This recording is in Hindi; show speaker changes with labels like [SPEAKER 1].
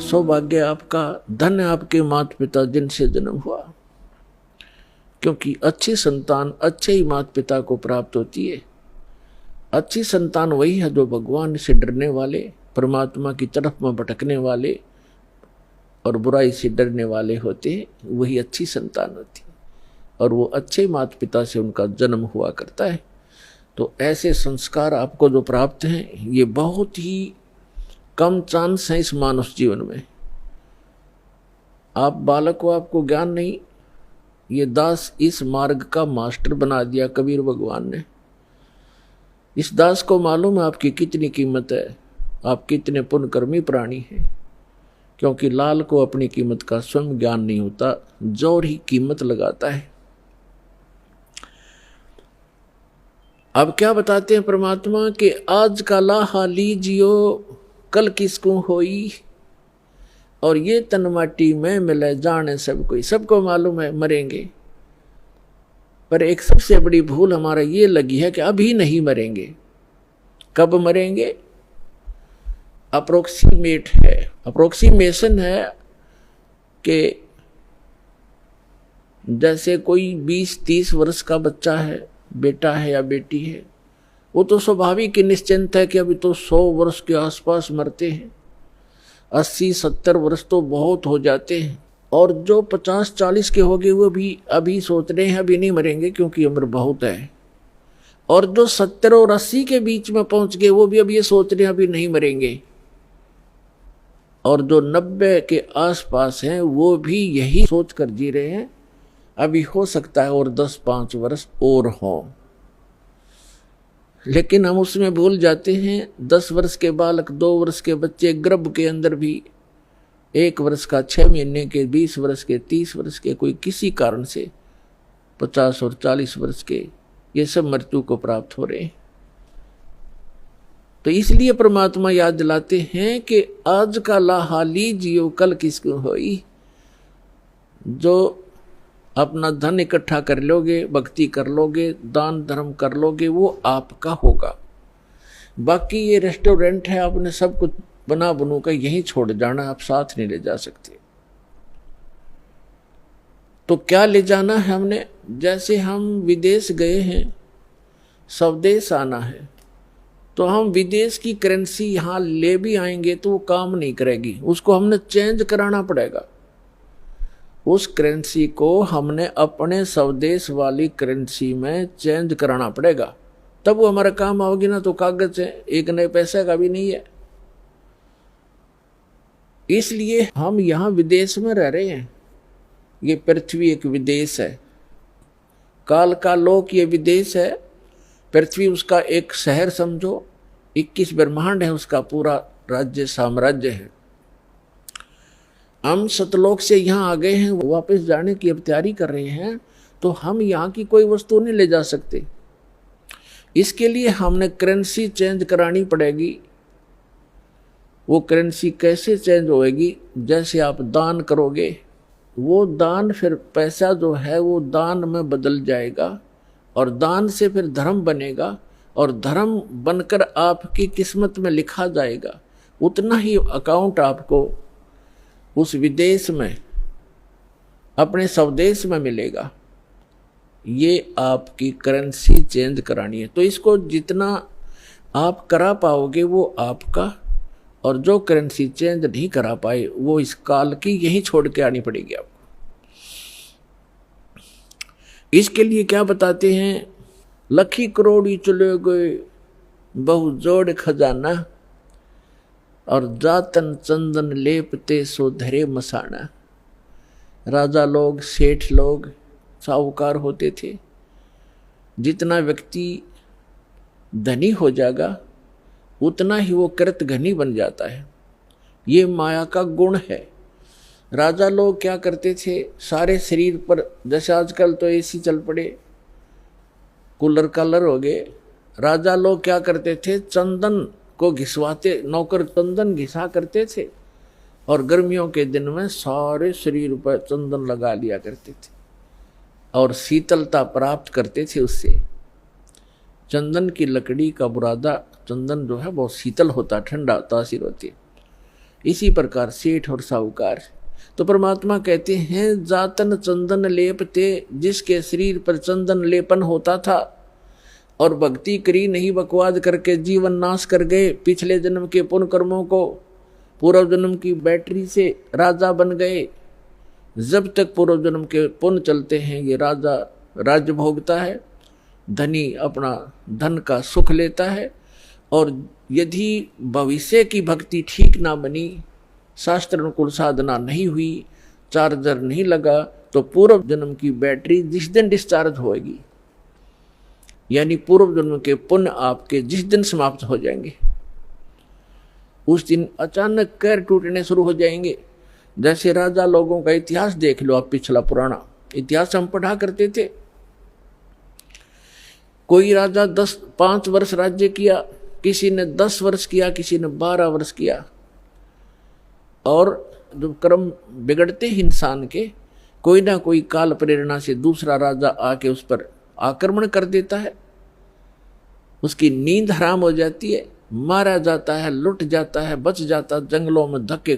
[SPEAKER 1] सौभाग्य आपका, धन्य आपके माता पिता जिनसे जन्म हुआ, क्योंकि अच्छी संतान अच्छे ही माता पिता को प्राप्त होती है। अच्छी संतान वही है जो भगवान से डरने वाले, परमात्मा की तरफ में भटकने वाले और बुराई से डरने वाले होते हैं, वही अच्छी संतान होती है। और वो अच्छे माता पिता से उनका जन्म हुआ करता है। तो ऐसे संस्कार आपको जो प्राप्त हैं, ये बहुत ही कम चांस है इस मानव जीवन में। आप बालक को, आपको ज्ञान नहीं, ये दास इस मार्ग का मास्टर बना दिया कबीर भगवान ने। इस दास को मालूम है आपकी कितनी कीमत है, आप कितने पुण्यकर्मी प्राणी हैं, क्योंकि लाल को अपनी कीमत का स्वयं ज्ञान नहीं होता, जोर ही कीमत लगाता है। अब क्या बताते हैं परमात्मा कि आज का लाहा लीजियो कल किसको होई, और ये तन माटी में मिले जाने सब कोई। सबको मालूम है मरेंगे, पर एक सबसे बड़ी भूल हमारा ये लगी है कि अभी नहीं मरेंगे। कब मरेंगे? अप्रोक्सीमेट है, अप्रोक्सीमेशन है कि जैसे कोई 20-30 वर्ष का बच्चा है, बेटा है या बेटी है, वो तो स्वाभाविक ही निश्चिंत है कि अभी तो 100 वर्ष के आसपास मरते हैं, 80-70 वर्ष तो बहुत हो जाते हैं। और जो 50-40 के हो गए वो भी अभी सोच रहे हैं अभी नहीं मरेंगे क्योंकि उम्र बहुत है। और जो 70 और 80 के बीच में पहुंच गए वो भी अब ये सोच रहे हैं अभी नहीं मरेंगे। और जो 90 के आसपास हैं वो भी यही सोच कर जी रहे हैं अभी हो सकता है और 10-5 वर्ष और हों। लेकिन हम उसमें भूल जाते हैं 10 वर्ष के बालक, 2 वर्ष के बच्चे गर्भ के अंदर भी, 1 वर्ष का 6 महीने के, 20 वर्ष के, 30 वर्ष के, कोई किसी कारण से 50 और 40 वर्ष के, ये सब मृत्यु को प्राप्त हो रहे हैं। तो इसलिए परमात्मा याद दिलाते हैं कि आज का लाहा लीजियो कल किसको होई। जो अपना धन इकट्ठा कर लोगे, भक्ति कर लोगे, दान धर्म कर लोगे, वो आपका होगा। बाकी ये रेस्टोरेंट है, आपने सब कुछ बना बनू का यहीं छोड़ जाना, आप साथ नहीं ले जा सकते। तो क्या ले जाना है हमने? जैसे हम विदेश गए हैं, स्वदेश आना है, तो हम विदेश की करेंसी यहाँ ले भी आएंगे तो वो काम नहीं करेगी, उसको हमने चेंज कराना पड़ेगा। उस करेंसी को हमने अपने स्वदेश वाली करेंसी में चेंज कराना पड़ेगा, तब वो हमारा काम आओगी ना। तो कागज है, एक नए पैसे का भी नहीं है। इसलिए हम यहाँ विदेश में रह रहे हैं। ये पृथ्वी एक विदेश है, काल का लोक ये विदेश है। पृथ्वी उसका एक शहर समझो, 21 ब्रह्मांड है उसका पूरा राज्य साम्राज्य है। हम सतलोक से यहाँ आ गए हैं, वापस जाने की अब तैयारी कर रहे हैं, तो हम यहाँ की कोई वस्तु नहीं ले जा सकते। इसके लिए हमने करेंसी चेंज करानी पड़ेगी। वो करेंसी कैसे चेंज होएगी? जैसे आप दान करोगे, वो दान फिर पैसा जो है वो दान में बदल जाएगा, और दान से फिर धर्म बनेगा, और धर्म बनकर आपकी किस्मत में लिखा जाएगा। उतना ही अकाउंट आपको उस विदेश में, अपने स्वदेश में मिलेगा। ये आपकी करेंसी चेंज करानी है। तो इसको जितना आप करा पाओगे वो आपका, और जो करेंसी चेंज नहीं करा पाए वो इस काल की यही छोड़ के आनी पड़ेगी आपको। इसके लिए क्या बताते हैं? लखी करोड़ी चले गए बहु जोड़ खजाना, और जातन चंदन लेपते सो धरे मसाना। राजा लोग, सेठ लोग, साहूकार होते थे। जितना व्यक्ति धनी हो जाएगा उतना ही वो कृत घनी बन जाता है। ये माया का गुण है। राजा लोग क्या करते थे? सारे शरीर पर, जैसे आजकल तो एसी चल पड़े, कूलर कालर हो गए, राजा लोग क्या करते थे? चंदन को घिसवाते, नौकर चंदन घिसा करते थे, और गर्मियों के दिन में सारे शरीर पर चंदन लगा लिया करते थे, और शीतलता प्राप्त करते थे उससे। चंदन की लकड़ी का बुरादा, चंदन जो है बहुत शीतल होता, ठंडा तासीर होती है। इसी प्रकार सेठ और साहूकार। तो परमात्मा कहते हैं जातन चंदन लेपते, जिसके शरीर पर चंदन लेपन होता था और भक्ति करी नहीं, बकवाद करके जीवन नाश कर गए, पिछले जन्म के पुण्य कर्मों को पूर्व जन्म की बैटरी से राजा बन गए। जब तक पूर्व जन्म के पुण्य चलते हैं ये राजा राज्य भोगता है, धनी अपना धन का सुख लेता है। और यदि भविष्य की भक्ति ठीक ना बनी, शास्त्र अनुकूल साधना नहीं हुई, चार्जर नहीं लगा, तो पूर्व जन्म की बैटरी जिस दिन डिस्चार्ज होएगी, यानी पूर्व जन्म के पुण्य आपके जिस दिन समाप्त हो जाएंगे, उस दिन अचानक कैर टूटने शुरू हो जाएंगे। जैसे राजा लोगों का इतिहास देख लो आप, पिछला पुराना इतिहास हम पढ़ा करते थे। कोई राजा 5 वर्ष राज्य किया, किसी ने 10 वर्ष किया, किसी ने 12 वर्ष किया। और जब कर्म बिगड़ते हैं इंसान के, कोई ना कोई काल प्रेरणा से दूसरा राजा आके उस पर आक्रमण कर देता है, उसकी नींद हराम हो जाती है, मारा जाता है, लुट जाता है, बच जाता, जंगलों में धक्के